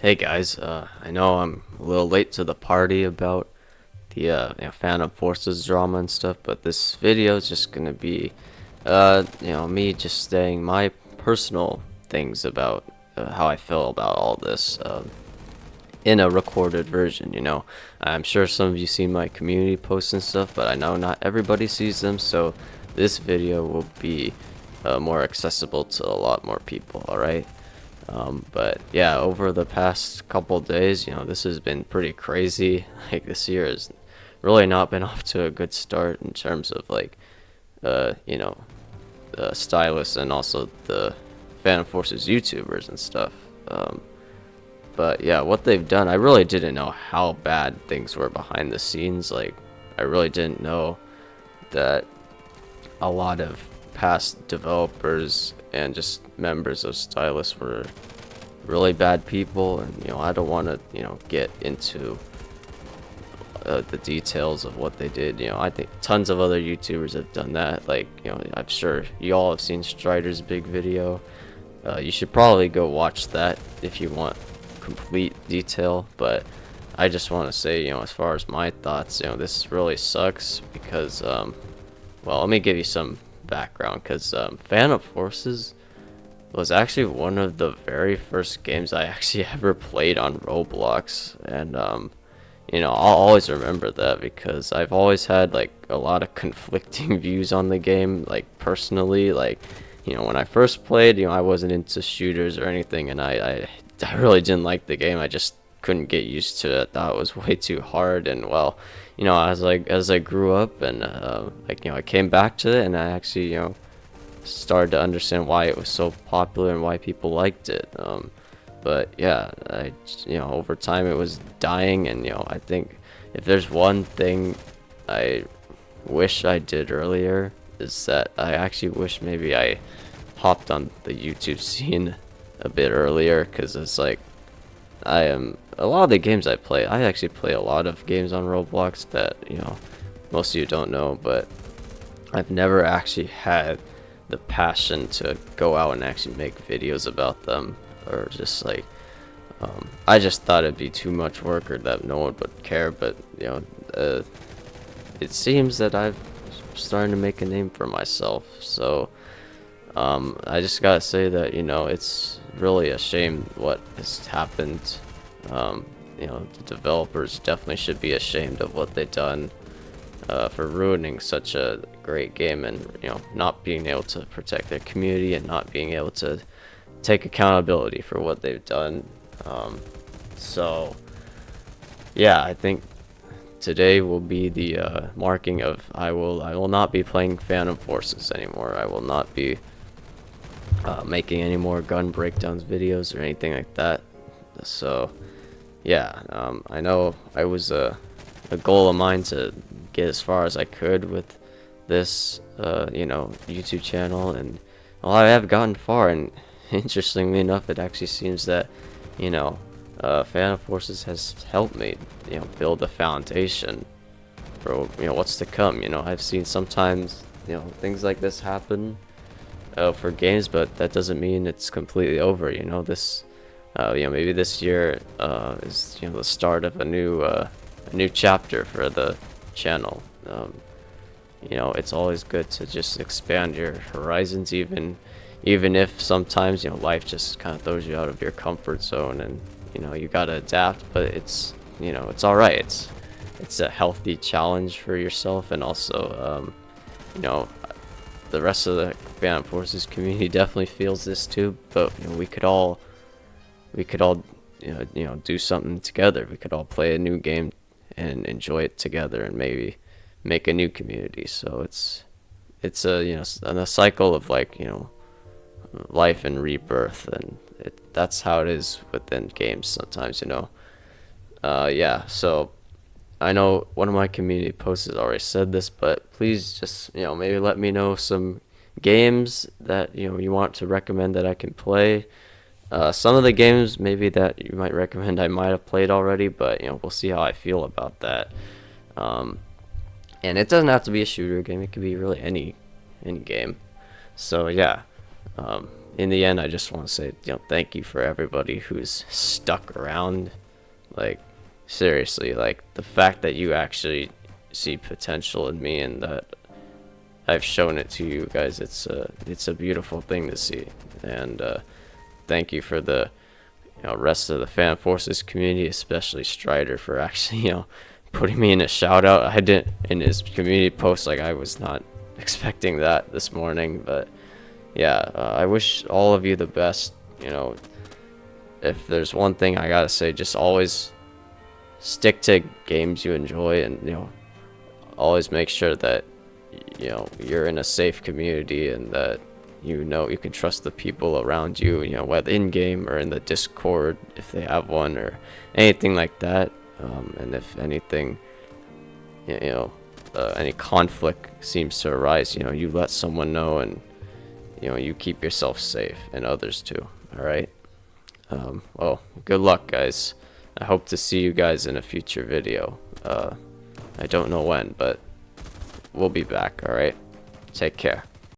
Hey guys, I know I'm a little late to the party about the Phantom Forces drama and stuff, but this video is just gonna be, me just saying my personal things about how I feel about all this in a recorded version. I'm sure some of you seen my community posts and stuff, but I know not everybody sees them, so this video will be more accessible to a lot more people. All right. But yeah, over the past couple days, this has been pretty crazy. Like this year has really not been off to a good start in terms of like, uh, you know, the stylists and also the Phantom Forces YouTubers and stuff. But yeah, what they've done, I really didn't know how bad things were behind the scenes. Like, I really didn't know that a lot of past developers and just members of stylists were really bad people, and I don't want to get into the details of what they did. I think tons of other YouTubers have done that. Like, I'm sure you all have seen Strider's big video. You should probably go watch that if you want complete detail, but I just want to say, as far as my thoughts, this really sucks because well, let me give you some background, because Phantom Forces was actually one of the very first games I actually ever played on Roblox, and I'll always remember that because I've always had like a lot of conflicting views on the game. Like personally, like when I first played, I wasn't into shooters or anything, and I really didn't like the game. I just couldn't get used to it. I thought it was way too hard, and well, as I grew up and I came back to it, and I actually started to understand why it was so popular and why people liked it. But yeah, over time it was dying, and I think if there's one thing I wish I did earlier is that I actually wish maybe I hopped on the YouTube scene a bit earlier, because it's like I am a lot of the games I actually play a lot of games on Roblox that most of you don't know, but I've never actually had the passion to go out and actually make videos about them, or just like I just thought it'd be too much work or that no one would care. But it seems that I've starting to make a name for myself, so I just gotta say that it's really a shame what has happened. The developers definitely should be ashamed of what they've done for ruining such a great game, and not being able to protect their community and not being able to take accountability for what they've done. So yeah, I think today will be the marking of I will not be playing Phantom Forces anymore. I will not be making any more gun breakdowns videos or anything like that. So yeah, I know I was a goal of mine to get as far as I could with this YouTube channel, and well, I have gotten far, and interestingly enough, it actually seems that Phantom Forces has helped me build a foundation for what's to come. I've seen sometimes things like this happen for games, but that doesn't mean it's completely over. This maybe this year is the start of a new chapter for the channel. It's always good to just expand your horizons, even if sometimes life just kind of throws you out of your comfort zone, and you gotta adapt. But it's all right. It's a healthy challenge for yourself, and also the rest of the Phantom Forces community definitely feels this too. But we could all do something together. We could all play a new game and enjoy it together, and maybe make a new community. So it's a cycle of like life and rebirth, and that's how it is within games sometimes. Yeah, so I know one of my community posts has already said this, but please just maybe let me know some games that you want to recommend that I can play. Some of the games maybe that you might recommend I might have played already, but we'll see how I feel about that. um, and it doesn't have to be a shooter game, it could be really any game. So yeah, in the end, I just want to say, thank you for everybody who's stuck around. Like, seriously, like, the fact that you actually see potential in me and that I've shown it to you guys, it's a beautiful thing to see. And thank you for the rest of the fan forces community, especially Strider, for actually putting me in a shout out. I didn't in his community post, like, I was not expecting that this morning. But yeah, I wish all of you the best. If there's one thing I gotta say, just always stick to games you enjoy, and always make sure that you're in a safe community, and that you can trust the people around you, whether in game or in the Discord if they have one, or anything like that. And if anything, any conflict seems to arise, you let someone know, and you keep yourself safe and others too. All right. Well, good luck, guys. I hope to see you guys in a future video. I don't know when, but we'll be back. All right. Take care.